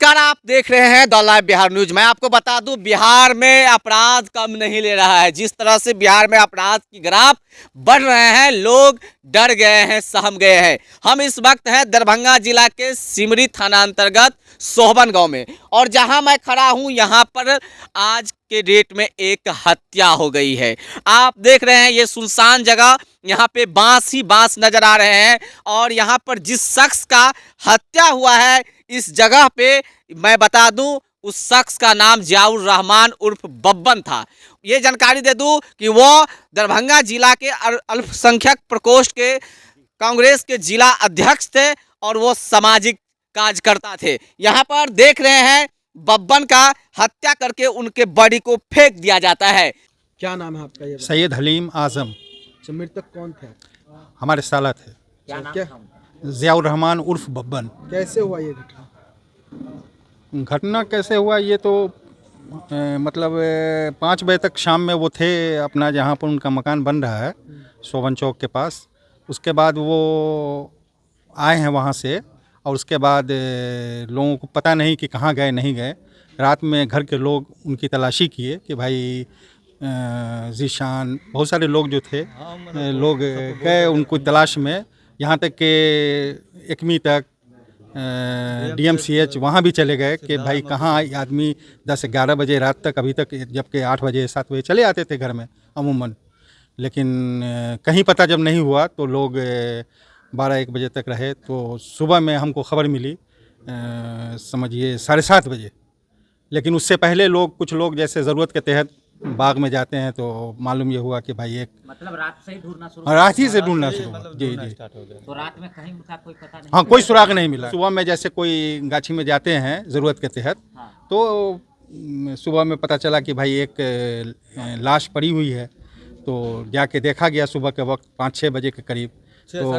नमस्कार, आप देख रहे हैं द लाइव बिहार न्यूज। मैं आपको बता दूं, बिहार में अपराध कम नहीं ले रहा है। जिस तरह से बिहार में अपराध की ग्राफ बढ़ रहे हैं, लोग डर गए हैं, सहम गए हैं। हम इस वक्त हैं दरभंगा जिला के सिमरी थाना अंतर्गत सोहबन गांव में, और जहां मैं खड़ा हूं यहां पर आज के डेट में एक हत्या हो गई है। आप देख रहे हैं ये सुनसान जगह, यहाँ पे बांस ही बांस नजर आ रहे हैं, और यहाँ पर जिस शख्स का हत्या हुआ है इस जगह पे मैं बता दूं, उस शख्स का नाम जियाउर रहमान उर्फ बब्बन था। ये जानकारी दे दूं कि वो दरभंगा जिला के अल्पसंख्यक प्रकोष्ठ के कांग्रेस के जिला अध्यक्ष थे और वो सामाजिक कार्यकर्ता थे। यहाँ पर देख रहे हैं बब्बन का हत्या करके उनके बॉडी को फेंक दिया जाता है। क्या नाम है आपका? ये सैयद हलीम आजम। मृतक कौन थे? हमारे साला थे। क्या नाम क्या जियाउर रहमान उर्फ बब्बन। कैसे हुआ ये घटना? घटना कैसे हुआ ये तो मतलब 5 बजे तक शाम में वो थे अपना, जहाँ पर उनका मकान बन रहा है सोबन चौक के पास। उसके बाद वो आए हैं वहाँ से, और उसके बाद लोगों को पता नहीं कि कहाँ गए नहीं गए। रात में घर के लोग उनकी तलाशी किए कि भाई जीशान, बहुत सारे लोग जो थे लोग गए उनको तलाश में, यहाँ तक कि एकमी तक DMCH वहाँ भी चले गए कि भाई कहाँ आदमी 10-11 बजे रात तक, अभी तक, जबकि 8 बजे 7 बजे चले आते थे घर में अमूमन। लेकिन कहीं पता जब नहीं हुआ तो लोग 12-1 बजे तक रहे। तो सुबह में हमको खबर मिली समझिए 7:30 बजे। लेकिन उससे पहले कुछ लोग जैसे ज़रूरत के तहत बाग में जाते हैं, तो मालूम ये हुआ कि भाई एक मतलब रात से ही ढूंढना शुरू, रात ही से ढूंढना शुरू हुआ। जी जी। तो रात में कहीं उनका कोई पता नहीं? हाँ, कोई सुराग नहीं मिला। सुबह में जैसे कोई गाछी में जाते हैं ज़रूरत के तहत, तो सुबह में पता चला कि भाई एक लाश पड़ी हुई है। तो जाके देखा गया सुबह के वक्त 5-6 बजे के करीब। तो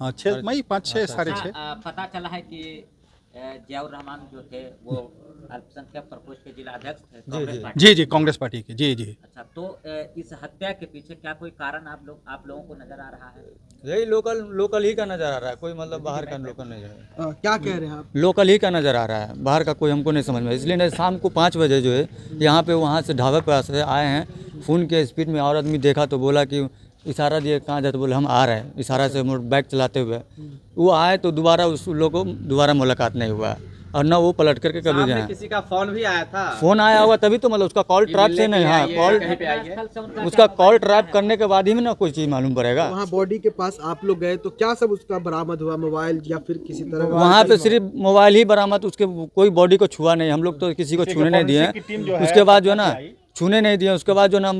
हाँ, 5-6 साढ़े 6 पता चला है कि जियाउर रहमान जो थे वो अल्पसंख्यक प्रकोष्ठ के जिला अध्यक्ष थे कांग्रेस पार्टी। जी, कांग्रेस पार्टी के। जी जी। अच्छा, तो इस हत्या के पीछे क्या कोई कारण आप लोगों को नजर आ रहा है? यही लोकल ही का नजर आ रहा है, कोई मतलब बाहर का लोकल नहीं है। क्या कह रहे हैं आप? लोकल ही का नज़र आ रहा है, बाहर का कोई हमको नहीं समझ में। इसलिए शाम को 5 बजे जो है यहाँ पे वहाँ से ढाबे पर से आए हैं, फ़ोन के स्पीड में और आदमी देखा तो बोला कि इशारा दिए कहाँ जाते, बोले हम आ रहे हैं, इशारा से बाइक चलाते हुए वो आए। तो दोबारा उस लोगों को दोबारा मुलाकात नहीं हुआ, और ना वो पलट करके कभी गए। किसी का फोन भी आया था? फोन आया हुआ तभी तो, मतलब उसका कॉल ट्रैप से नहीं। हाँ, उसका कॉल ट्रैप करने के बाद ही में ना कोई चीज़ मालूम पड़ेगा। वहाँ बॉडी के पास आप लोग गए तो क्या सब उसका बरामद हुआ? मोबाइल या फिर किसी तरह? वहाँ पे सिर्फ मोबाइल ही बरामद, उसके कोई बॉडी को छुआ नहीं। हम लोग तो किसी को छूने नहीं दिए। उसके बाद जो है ना छूने नहीं दिए। उसके बाद जो ना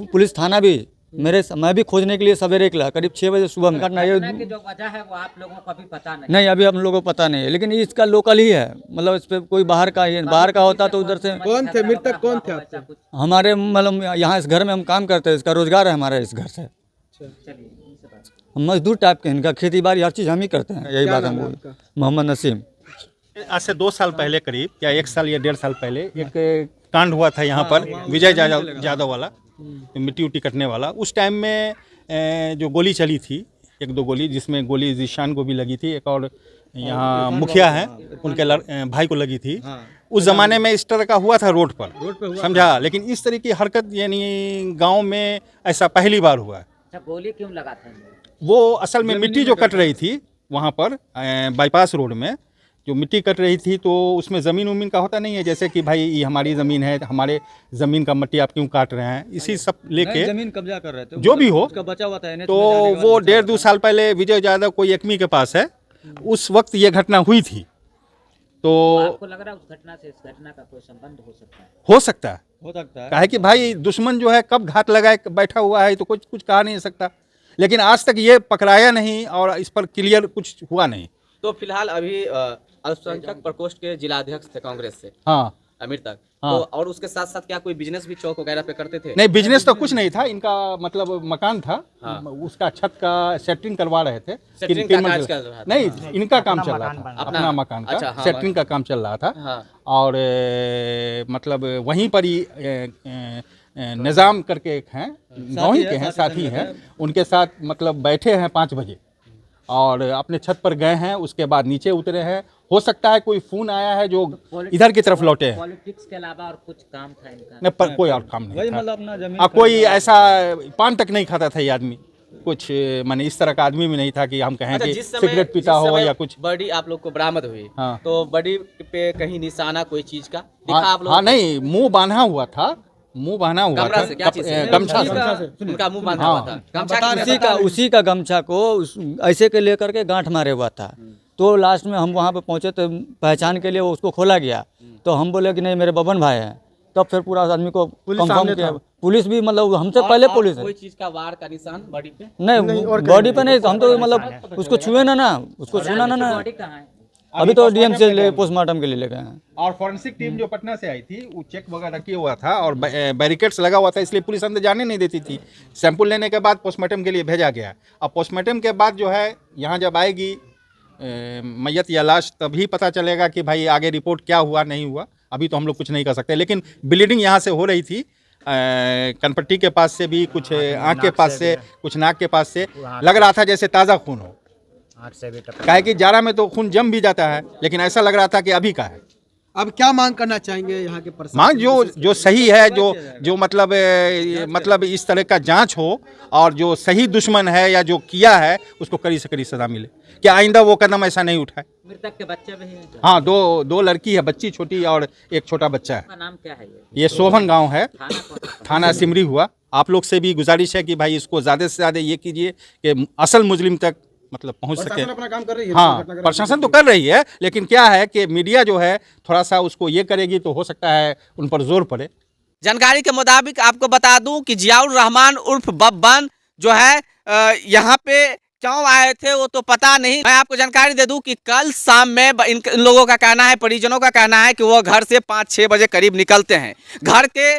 पुलिस थाना भी मैं भी खोजने के लिए सवेरे निकला, करीब 6 बजे सुबह में। की जो वजह है वो आप लोगों को अभी पता नहीं, अभी हम लोगों को पता नहीं है, लेकिन इसका लोकल ही है, मतलब इस पे कोई बाहर का ही, बाहर का होता तो उधर से। कौन थे मृतक? कौन थे आपसे? हमारे मतलब यहाँ इस घर में हम काम करते हैं, इसका रोजगार है हमारा इस घर से। हम मजदूर टाइप के, इनका खेती बाड़ी हर चीज़ हम ही करते हैं। यही बात हम बोल। मोहम्मद नसीम। आज से 2 साल पहले करीब, या 1 साल या 1.5 साल पहले एक कांड हुआ था यहाँ पर, विजय यादव वाला, मिट्टी उट्टी कटने वाला। उस टाइम में जो गोली चली थी, 1-2 गोली, जिसमें गोली जीशान को भी लगी थी, एक और यहाँ मुखिया हैं उनके भाई को लगी थी। उस ज़माने में इस तरह का हुआ था रोड पर, समझा। लेकिन इस तरह की हरकत यानी गांव में ऐसा पहली बार हुआ है। अच्छा, गोली क्यों लगा था? वो असल में मिट्टी जो कट रही थी वहाँ पर बाईपास रोड में जो मिट्टी कट रही थी, तो उसमें ज़मीन उमीन का होता नहीं है, जैसे कि भाई ये हमारी ज़मीन है, हमारे ज़मीन का मिट्टी आप क्यों काट रहे हैं, इसी सब लेके जमीन कब्जा कर रहे थे, जो भी हो। उसका बचा हुआ था। तो वो 1.5-2 साल पहले विजय यादव कोई एकमी के पास है, उस वक्त ये घटना हुई थी। तो आपको लग रहा है उस घटना से इस घटना का कोई संबंध हो सकता है? हो सकता है। काहे कि भाई दुश्मन जो है कब घात लगाए बैठा हुआ है, तो कुछ कहा नहीं सकता। लेकिन आज तक ये पकड़ाया नहीं और इस पर क्लियर कुछ हुआ नहीं। तो फिलहाल अभी अल्पसंख्यक प्रकोष्ठ के जिला अध्यक्ष थे कांग्रेस से। हाँ, अमीर तक। हाँ। तो और उसके साथ साथ क्या कोई बिजनेस भी चौक वगैरह पे करते थे? नहीं, बिजनेस तो कुछ नहीं था इनका, मतलब मकान था। हाँ। उसका छत का सेटरिंग करवा रहे थे। सेटरिंग का काज चल रहा था? नहीं, इनका काम चल रहा था, अपना मकान का। अच्छा, हाँ, सेटरिंग का काम चल रहा था। हाँ। और मतलब वहीं पर ही निज़ाम करके एक हैं, गाँव ही के हैं, साथी हैं, उनके साथ मतलब बैठे हैं 5 बजे, और अपने छत पर गए हैं। उसके बाद नीचे उतरे हैं, हो सकता है कोई फोन आया है जो इधर की तरफ लौटे हैं, पॉलिटिक्स के अलावा और कुछ काम था इनका? न पर कोई और काम वही नहीं था। मतलब अपना जमीन कोई ऐसा पान तक नहीं खाता था ये आदमी, कुछ माने इस तरह का आदमी भी नहीं था कि हम कहें कि सिगरेट पीता हो या कुछ। बॉडी आप लोग को बरामद हुई, हाँ। तो बॉडी पे कहीं निशाना कोई चीज का दिखा आप लोग? हाँ नहीं, मुंह बांधा हुआ था, मुंह बांधा हुआ कमरा था, से क्या चीज से? गमछा से। उनका मुंह बांधा हाँ। हुआ था, गमछा उसी का गमछा को ऐसे के लेकर के गांठ मारे हुआ था। तो लास्ट में हम वहाँ पे पहुँचे तो पहचान के लिए उसको खोला गया, तो हम बोले कि नहीं मेरे बबन भाई हैं। तब फिर पूरा आदमी को कंफर्म किया, पुलिस भी मतलब हमसे पहले पुलिस है। कोई चीज का वार का निशान बॉडी पे नहीं बॉडी पे नहीं, हम तो मतलब उसको छुए ना उसको छूना ना। बॉडी कहाँ है? अभी तो डीएम से पोस्टमार्टम के लिए ले गए हैं। और फॉरेंसिक टीम जो पटना से आई थी वो चेक वगैरह किया हुआ था और बैरिकेड्स लगा हुआ था, इसलिए पुलिस अंदर जाने नहीं देती थी। सैंपल लेने के बाद पोस्टमार्टम के लिए भेजा गया। अब पोस्टमार्टम के बाद जो है यहाँ जब आएगी मैयत या लाश, तभी पता चलेगा कि भाई आगे रिपोर्ट क्या हुआ नहीं हुआ। अभी तो हम लोग कुछ नहीं कर सकते, लेकिन ब्लीडिंग यहाँ से हो रही थी, कनपट्टी के पास से भी, कुछ आँख के पास से, कुछ नाक के पास से, लग रहा था जैसे ताज़ा खून हो। काहे कि जाड़ा में तो खून जम भी जाता है, लेकिन ऐसा लग रहा था कि अभी का है। अब क्या मांग करना चाहेंगे यहाँ के प्रशासन? मांग जो सही है, जो मतलब इस तरह का जांच हो, और जो सही दुश्मन है या जो किया है उसको कड़ी से कड़ी सजा मिले। क्या आइंदा वो कदम ऐसा नहीं उठाए। मृतक के बच्चे भी हैं? हाँ, दो लड़की है, बच्ची छोटी और एक छोटा बच्चा है। उसका नाम क्या है? ये सोभन गांव है, थाना कौन सा? थाना सिमरी हुआ। आप लोग से भी गुजारिश है कि भाई इसको ज़्यादा से ज़्यादा ये कीजिए कि असल मुजरिम तक मतलब पहुंच सके। अपना काम कर रही है। हाँ, प्रशासन तो कर रही है, लेकिन क्या है कि मीडिया जो है थोड़ा सा उसको ये करेगी तो हो सकता है उन पर जोर पड़े। जानकारी के मुताबिक आपको बता दूं कि जियाउर रहमान उर्फ बब्बन जो है यहाँ पे क्यों आए थे वो तो पता नहीं। मैं आपको जानकारी दे दूं कि कल शाम में इन लोगों का कहना है, परिजनों का कहना है कि वो घर से 5-6 बजे करीब निकलते हैं। घर के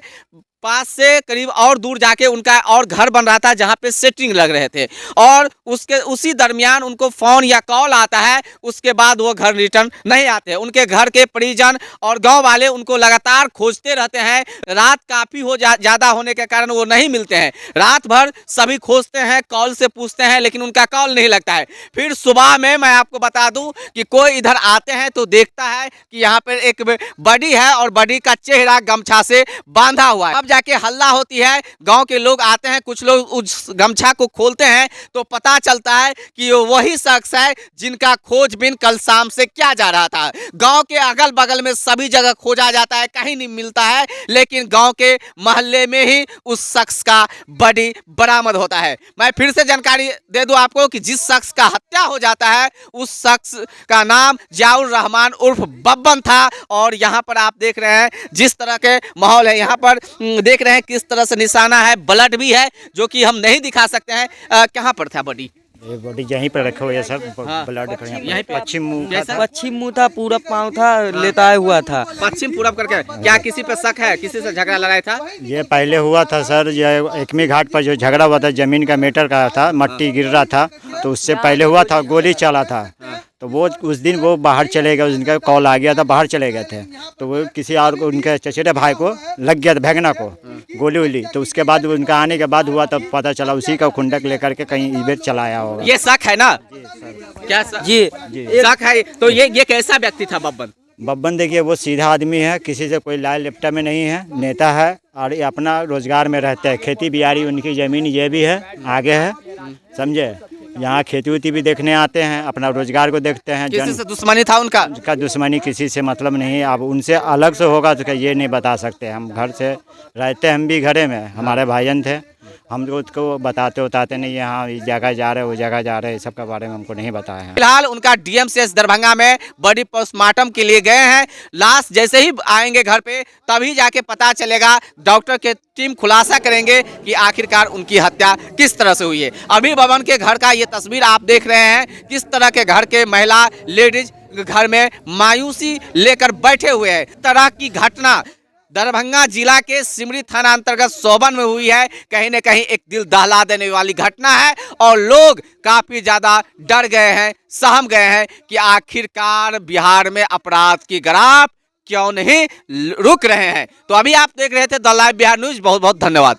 पास से करीब और दूर जाके उनका और घर बन रहा था जहां पे सेटिंग लग रहे थे, और उसी दरमियान उनको फोन या कॉल आता है। उसके बाद वो घर रिटर्न नहीं आते। उनके घर के परिजन और गांव वाले उनको लगातार खोजते रहते हैं। रात काफ़ी ज़्यादा होने के कारण वो नहीं मिलते हैं। रात भर सभी खोजते हैं, कॉल से पूछते हैं, लेकिन उनका कॉल नहीं लगता है। फिर सुबह में मैं आपको बता दूं कि कोई इधर आते हैं तो देखता है कि यहाँ पर एक बॉडी है और बॉडी का चेहरा गमछा से बांधा हुआ है। अब जाके हल्ला होती है, गांव के लोग आते हैं, कुछ लोग उस गमछा को खोलते हैं तो पता चलता है कि वही शख्स है जिनका खोजबीन कल शाम से किया जा रहा था। गांव के अगल बगल में सभी जगह खोजा जाता है, कहीं नहीं मिलता है, लेकिन गांव के मोहल्ले में ही उस शख्स का बॉडी बरामद होता है। मैं फिर से जानकारी दे दूं आपको कि जिस शख्स का हत्या हो जाता है उस शख्स का नाम जियाउर रहमान उर्फ बब्बन था। और यहाँ पर आप देख रहे हैं जिस तरह के माहौल है, यहाँ पर देख रहे हैं किस तरह से निशाना है, ब्लड भी है जो कि हम नहीं दिखा सकते हैं। कहाँ पर था बॉडी? ये बॉडी यहीं पर रखे हुए सब हाँ। ब्लड यहीं पे पश्चिम मुंह कैसा? पश्चिम मुंह था, पूरा पाँव था, लेताए हुआ था। पश्चिम पूरब करके। क्या किसी पे शक है, किसी से झगड़ा लड़ाई था? ये पहले हुआ था सर, ये एकमी घाट पर जो झगड़ा हुआ था जमीन का मैटर का था, मट्टी गिर रहा था, तो उससे पहले हुआ था, गोली चला था। तो वो उस दिन वो बाहर चले गए, उनका कॉल आ गया था, बाहर चले गए थे, तो वो किसी और को, उनके चचेरे भाई को लग गया था, भैगना को गोली वोली। तो उसके बाद उनका आने के बाद हुआ तब पता चला उसी का खुंडक लेकर के कहीं इधर चलाया होगा। ये शक है ना? क्या शक? जी शक है। तो ये कैसा व्यक्ति था बब्बन? बब्बन देखिए वो सीधा आदमी है, किसी से कोई लाल लिपटा में नहीं है, नेता है और ये अपना रोजगार में रहते हैं। खेती बियारी उनकी ज़मीन ये भी है, आगे है, समझे। यहाँ खेती उती भी देखने आते हैं, अपना रोजगार को देखते हैं। किसी से दुश्मनी था उनका? दुश्मनी किसी से मतलब नहीं। अब उनसे अलग से होगा तो क्या ये नहीं बता सकते। हम घर से रहते, हम भी घरे में, हमारे भाईजान थे, हम उसको बताते नहीं, यहाँ इस जगह जा रहे, वो जगह जा रहे, सब के बारे में हमको नहीं बताया है। फिलहाल उनका डीएमसीएच दरभंगा में बॉडी पोस्टमार्टम के लिए गए हैं। लाश जैसे ही आएंगे घर पे तभी जाके पता चलेगा, डॉक्टर के टीम खुलासा करेंगे कि आखिरकार उनकी हत्या किस तरह से हुई है। अभी बब्बन के घर का ये तस्वीर आप देख रहे हैं, किस तरह के घर के महिला लेडीज घर में मायूसी लेकर बैठे हुए हैं। तरह की घटना दरभंगा जिला के सिमरी थाना अंतर्गत सोबन में हुई है। कहीं न कहीं एक दिल दहला देने वाली घटना है और लोग काफ़ी ज़्यादा डर गए हैं, सहम गए हैं कि आखिरकार बिहार में अपराध की ग्राफ क्यों नहीं रुक रहे हैं। तो अभी आप देख रहे थे द लाइव बिहार न्यूज़। बहुत बहुत धन्यवाद।